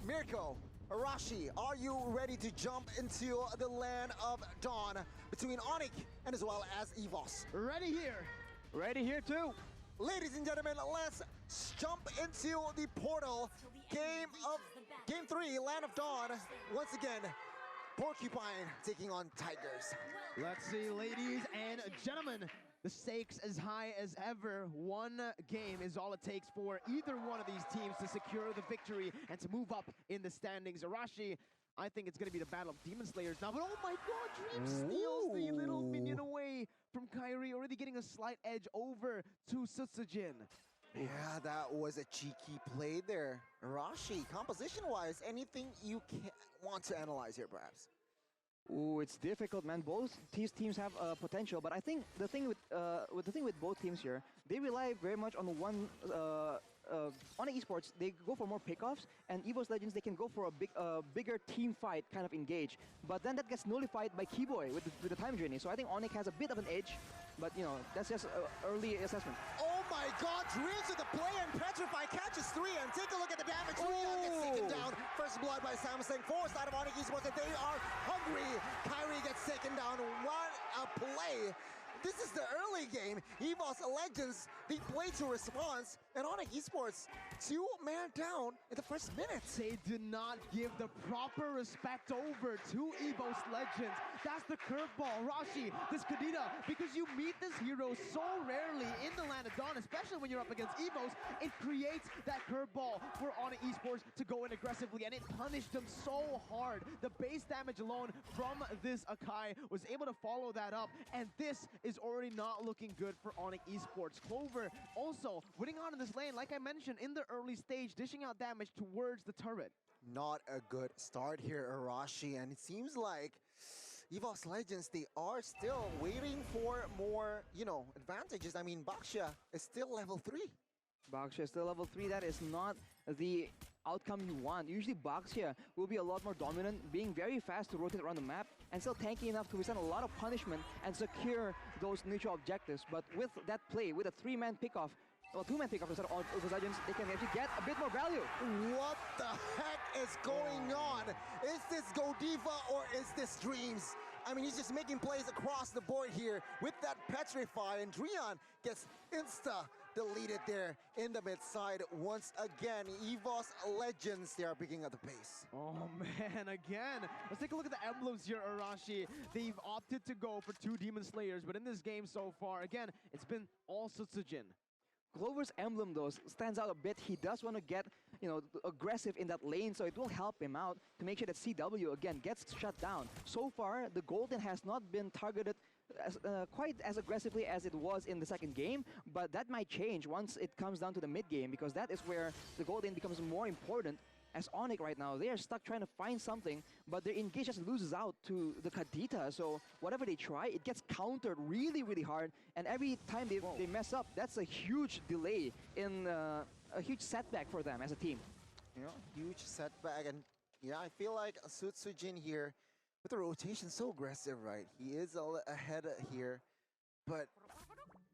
Mirko, Arashi, are you ready to jump into the land of Dawn between ONIC and as well as EVOS? Ready here. Ready here too. Ladies and gentlemen, let's jump into the portal. Game 3, Land of Dawn. Once again, Porcupine taking on Tigers. Let's see, ladies and gentlemen. The stakes as high as ever. One game is all it takes for either one of these teams to secure the victory and to move up in the standings. Arashi, I think it's going to be the battle of Demon Slayers now, but oh my god, Dream steals the little minion away from Kairi, already getting a slight edge over to Sutsujin. Yeah, that was a cheeky play there. Arashi, composition-wise, anything you want to analyze here, perhaps? Ooh, it's difficult, man. Both these teams have potential, but I think the thing with both teams here, they rely very much on one. ONIC Esports, they go for more pickoffs, and EVOS Legends, they can go for a bigger team fight kind of engage. But then that gets nullified by Keyboy with the time journey. So I think ONIC has a bit of an edge, but you know, that's just early assessment. Oh my god, Dreams with the play and Petrify catches 3, and take a look at the damage. Leon gets taken down. First blood by Samsung, forced out of ONIC Esports, and they are hungry. Kairi gets taken down. What a play. This is the early game. EVOS Legends, they play to response, and ONIC Esports, 2-man down in the first minute. They did not give the proper respect over to EVOS Legends. That's the curveball. Rashi, this Kadita, because you meet this hero so rarely in the Land of Dawn, especially when you're up against EVOS, it creates that curveball for ONIC Esports to go in aggressively, and it punished them so hard. The base damage alone from this Akai was able to follow that up, and this is already not looking good for ONIC Esports. Clover also winning on in this lane, like I mentioned, in the early stage, dishing out damage towards the turret. Not a good start here, Arashi, and it seems like EVOS Legends, they are still waiting for more, you know, advantages. I mean, Baxia is still level 3. Baxia is still level 3. That is not the outcome you want. Usually Baxia will be a lot more dominant, being very fast to rotate around the map, and still tanky enough to withstand a lot of punishment and secure those neutral objectives. But with that play, with a 3-man pickoff, well, 2-man pickoff instead of EVOS Legends, they can actually get a bit more value. What the heck is going on? Is this Godiva or is this Dreams? I mean, he's just making plays across the board here with that Petrify, and Drian gets insta-deleted there in the mid-side once again. EVOS Legends, they are picking up the pace. Oh man, again. Let's take a look at the emblems here, Arashi. They've opted to go for 2 Demon Slayers, but in this game so far, again, it's been all Sutsujin. Clover's emblem, though, stands out a bit. He does want to get, you know, aggressive in that lane, so it will help him out to make sure that CW, again, gets shut down. So far, the Golden has not been targeted quite as aggressively as it was in the second game, but that might change once it comes down to the mid game, because that is where the Golden becomes more important. As ONIC right now, they are stuck trying to find something, but their engage just loses out to the Kadita. So whatever they try, it gets countered really, really hard. And every time they mess up, that's a huge delay in a huge setback for them as a team. You know, huge setback. And yeah, I feel like Sutsujin here, with the rotation so aggressive, right? He is ahead here. But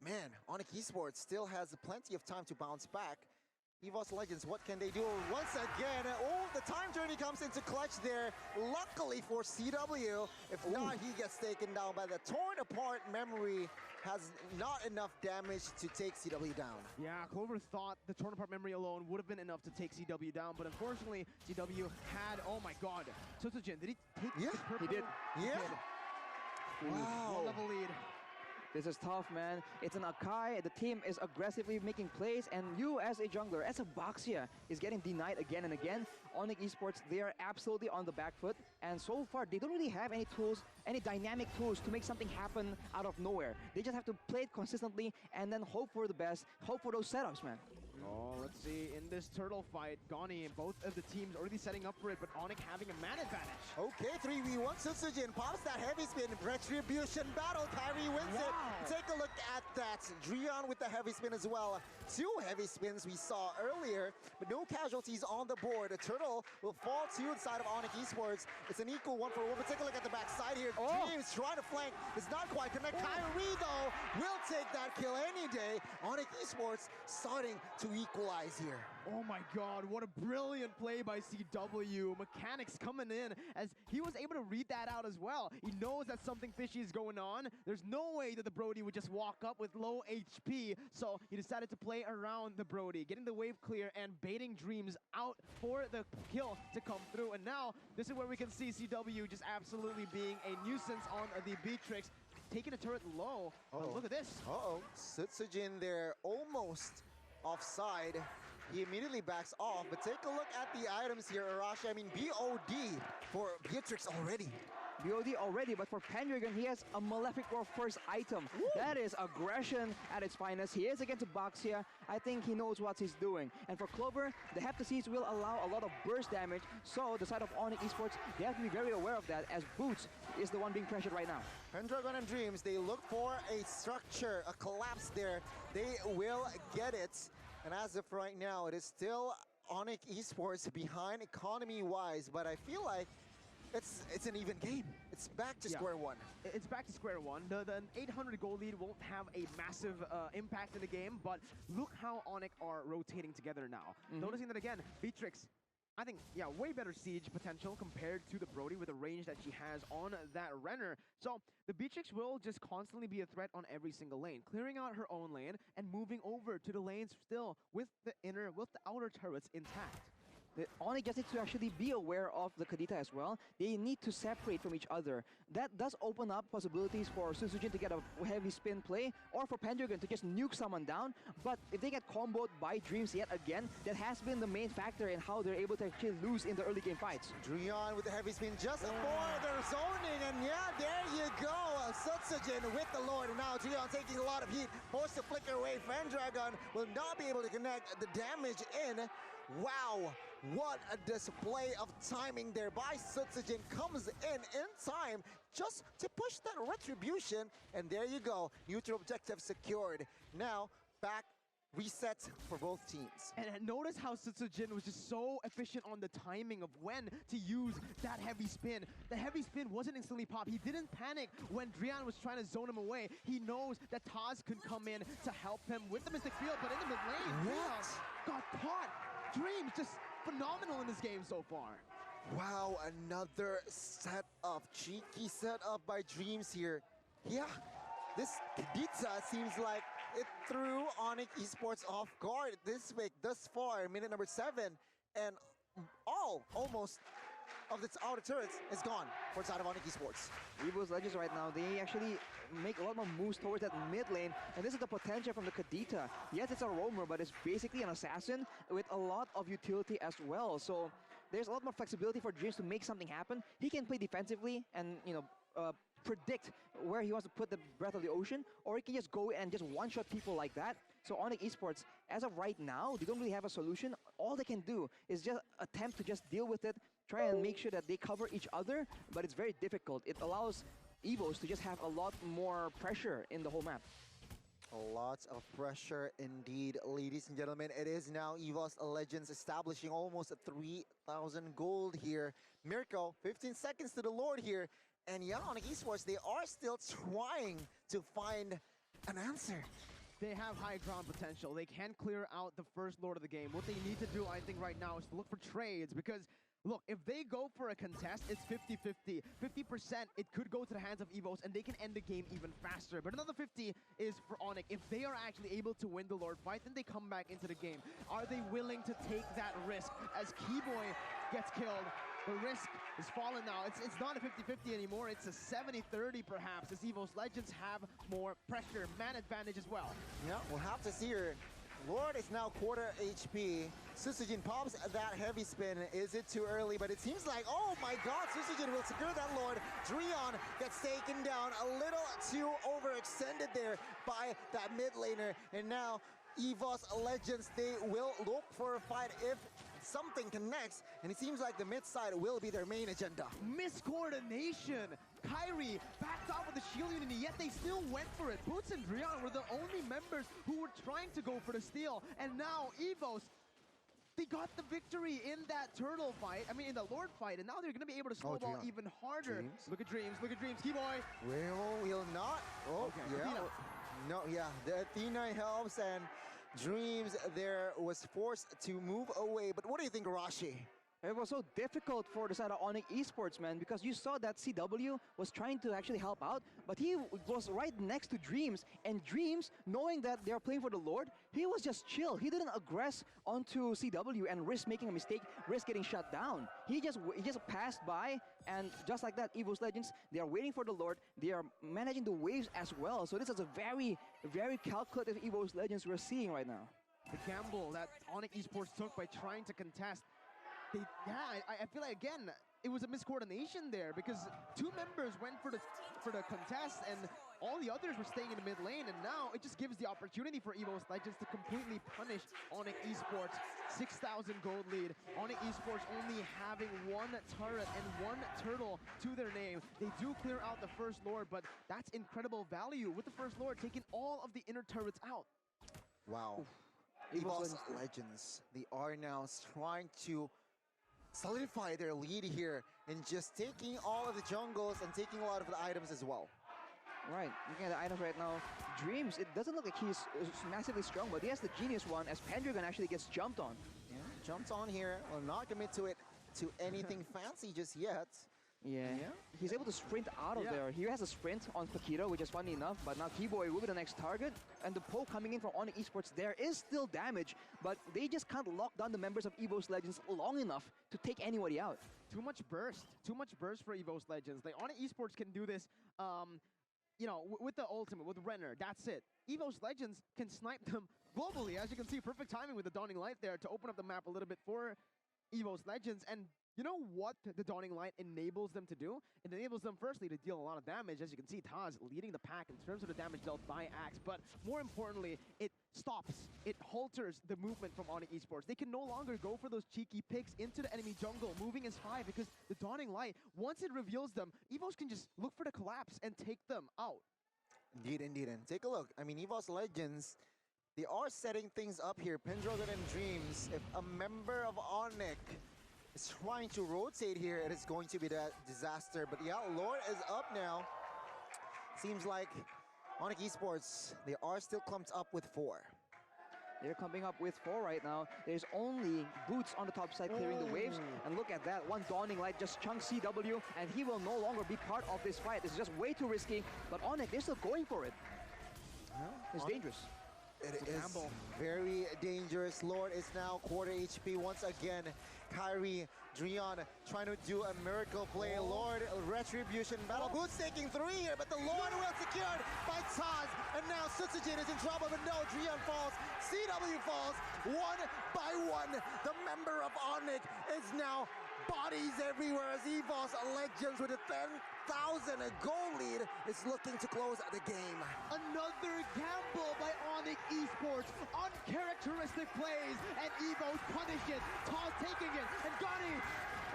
man, ONIC Esports still has plenty of time to bounce back. EVOS Legends, what can they do? Once again, oh, the time journey comes into clutch there. Luckily for CW, if not, he gets taken down by the torn apart memory. Has not enough damage to take CW down. Yeah, Clover thought the torn apart memory alone would have been enough to take CW down, but unfortunately, CW had, oh my god. Sutsujin, did he take the purple? He did. Yeah. Wow. 1-level lead. This is tough, man. It's an Akai. The team is aggressively making plays, and you as a jungler, as a Baxia, is getting denied again and again. ONIC Esports, they are absolutely on the back foot, and so far, they don't really have any tools, any dynamic tools to make something happen out of nowhere. They just have to play it consistently and then hope for the best, hope for those setups, man. Oh, let's see. In this turtle fight, Goni, both of the teams already setting up for it, but ONIC having a man advantage. Okay, 3v1. Sutsujin pops that heavy spin. Retribution battle. Kairi wins it. Take a look at that. Drian with the heavy spin as well. 2 heavy spins we saw earlier, but no casualties on the board. The turtle will fall to the side of ONIC Esports. It's an equal 1-for-1, but take a look at the back side here. James trying to flank. It's not quite connect. Kairi, though, will take that kill any day. ONIC Esports starting to equalize here. Oh my god, what a brilliant play by CW. Mechanics coming in as he was able to read that out as well. He knows that something fishy is going on. There's no way that the Brody would just walk up with low HP, so he decided to play around the Brody, getting the wave clear and baiting Dreams out for the kill to come through. And now, this is where we can see CW just absolutely being a nuisance on the Beatrix, taking a turret low. But look at this. Sutsujin there, almost offside. He immediately backs off, but take a look at the items here, Arashi. I mean, BOD for Beatrix already. BOD already, but for Pendragon, he has a Malefic Roar first item. Woo! That is aggression at its finest. He is against Boxia. I think he knows what he's doing. And for Clover, the Heptaseeds will allow a lot of burst damage, so the side of ONIC Esports, they have to be very aware of that, as Boots is the one being pressured right now. Pendragon and Dreams, they look for a structure, a collapse there. They will get it. And as of right now, it is still ONIC Esports behind economy-wise, but I feel like it's an even game. It's back to square one. It's back to square one. The 800 goal lead won't have a massive impact in the game, but look how ONIC are rotating together now. Noticing that again, Beatrix, I think, way better siege potential compared to the Brody with the range that she has on that Renner. So the Beatrix will just constantly be a threat on every single lane, clearing out her own lane and moving over to the lanes still with the outer turrets intact. The ONIC just needs to actually be aware of the Kadita as well. They need to separate from each other. That does open up possibilities for Sutsujin to get a heavy spin play, or for Pendragon to just nuke someone down. But if they get comboed by Dreams yet again, that has been the main factor in how they're able to actually lose in the early game fights. Dreon with the heavy spin just for their zoning, and there you go. Sutsujin with the Lord, and now Dreon taking a lot of heat, forced to flicker away. Pendragon will not be able to connect the damage in. Wow, what a display of timing there by Sutsujin. Comes in time just to push that retribution, and there you go, neutral objective secured. Now back reset for both teams. And notice how Sutsujin was just so efficient on the timing of when to use that heavy spin. The heavy spin wasn't instantly pop. He didn't panic when Drian was trying to zone him away. He knows that Taz could come in to help him with the Mystic Field, but in the mid lane, Drian got caught. Dreams just phenomenal in this game so far. Wow, another setup, cheeky setup by Dreams here. Yeah, this Kadita seems like it threw ONIC Esports off guard this week, thus far, minute number 7, and almost of its outer turrets is gone for the side of ONIC Esports. EVOS Legends right now, they actually make a lot more moves towards that mid lane, and this is the potential from the Kadita. Yes, it's a roamer, but it's basically an assassin with a lot of utility as well. So there's a lot more flexibility for Dreams to make something happen. He can play defensively and, predict where he wants to put the Breath of the Ocean, or he can just go and just one-shot people like that. So ONIC Esports, as of right now, they don't really have a solution. All they can do is just attempt to just deal with it, try and make sure that they cover each other, but it's very difficult. It allows EVOS to just have a lot more pressure in the whole map. Lots of pressure indeed, ladies and gentlemen. It is now EVOS Legends establishing almost 3,000 gold here. Mirko, 15 seconds to the Lord here. And ONIC Esports, they are still trying to find an answer. They have high ground potential. They can clear out the first Lord of the game. What they need to do, I think, right now is to look for trades, because look, if they go for a contest, it's 50-50. 50%, it could go to the hands of EVOS, and they can end the game even faster. But another 50 is for ONIC. If they are actually able to win the Lord fight, then they come back into the game. Are they willing to take that risk? As Keyboy gets killed, the risk is fallen now. It's not a 50-50 anymore. It's a 70-30 perhaps, as EVOS Legends have more pressure, man advantage as well. Yeah, we'll have to see here. Lord is now quarter HP. Sutsujin pops that heavy spin. Is it too early? But it seems like, oh my god, Sutsujin will secure that Lord. Dreon gets taken down a little too overextended there by that mid laner. And now EVOS Legends, they will look for a fight if something connects, and it seems like the mid side will be their main agenda. Miscoordination. Kyrie backed off with the shield unity, yet they still went for it. Boots and Drian were the only members who were trying to go for the steal, and now EVOS, they got the victory in that turtle fight, in the Lord fight, and now they're going to be able to snowball even harder. Dreams. Look at Dreams, Keyboy. Will not. Oh, Okay, yeah. Athena. No, yeah, the Athena helps, and Dreams there was forced to move away. But what do you think, Rashi? It was so difficult for the side of ONIC Esports, man, because you saw that CW was trying to actually help out, but he was right next to Dreams, and Dreams, knowing that they're playing for the Lord, he was just chill. He didn't aggress onto CW and risk making a mistake, risk getting shut down. He just passed by, and just like that, EVOS Legends, they are waiting for the Lord. They are managing the waves as well. So this is a very, very calculative EVOS Legends we're seeing right now. The gamble that ONIC Esports took by trying to contest. I feel like, again, it was a miscoordination there because two members went for the contest and all the others were staying in the mid lane, and now it just gives the opportunity for EVOS Legends to completely punish ONIC Esports. 6,000 gold lead. ONIC Esports only having one turret and one turtle to their name. They do clear out the first lord, but that's incredible value with the first lord taking all of the inner turrets out. Wow. EVOS Legends, they are now trying to solidify their lead here and just taking all of the jungles and taking a lot of the items as well. Right, looking at the items right now, Dreams, it doesn't look like he's massively strong, but he has the genius one as Pendragon actually gets jumped on. Yeah, jumped on here, will not commit to it to anything fancy just yet. Yeah, he's able to sprint out of there. He has a sprint on Fakiro, which is funny enough, but now Keyboy will be the next target. And the poke coming in from ONIC Esports, there is still damage, but they just can't lock down the members of EVOS Legends long enough to take anybody out. Too much burst for EVOS Legends. Like, ONIC Esports can do this, you know, with the ultimate, with Renner, that's it. EVOS Legends can snipe them globally. As you can see, perfect timing with the Dawning Light there to open up the map a little bit for EVOS Legends. And you know what the Dawning Light enables them to do? It enables them, firstly, to deal a lot of damage. As you can see, Taz leading the pack in terms of the damage dealt by Axe. But more importantly, it stops, it halters the movement from ONIC Esports. They can no longer go for those cheeky picks into the enemy jungle, moving as high, because the Dawning Light, once it reveals them, EVOS can just look for the collapse and take them out. Indeed, indeed. And take a look. I mean, EVOS Legends, they are setting things up here. Pendragon and Dreams, if a member of ONIC is trying to rotate here, it is going to be that disaster. But yeah, Lord is up now. Seems like ONIC Esports, they are still clumped up with 4. They're clumping up with 4 right now. There's only Boots on the top side clearing the waves. And look at that, one Dawning Light just chunks CW, and he will no longer be part of this fight. It's just way too risky. But ONIC, they're still going for it. It's dangerous. It is very dangerous. Lord is now quarter HP once again. Kyrie, Dreon trying to do a miracle play. Lord, Retribution battle. Boots taking 3 here, but the Lord will secured by Taz. And now Sutsujin is in trouble, but no, Dreon falls. CW falls 1 by 1. The member of ONIC is now bodies everywhere as EVOS Legends with a 10,000 goal lead is looking to close the game. Another gamble by ONIC Esports. Uncharacteristic plays, and EVOS punish it. Todd taking it, and Gunny.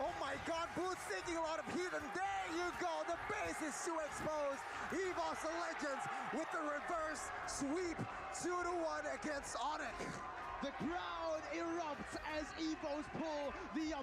Oh my god, Boots taking a lot of heat, and there you go. The base is too exposed. EVOS Legends with the reverse sweep 2-1 against ONIC. The crowd erupts as EVOS pull the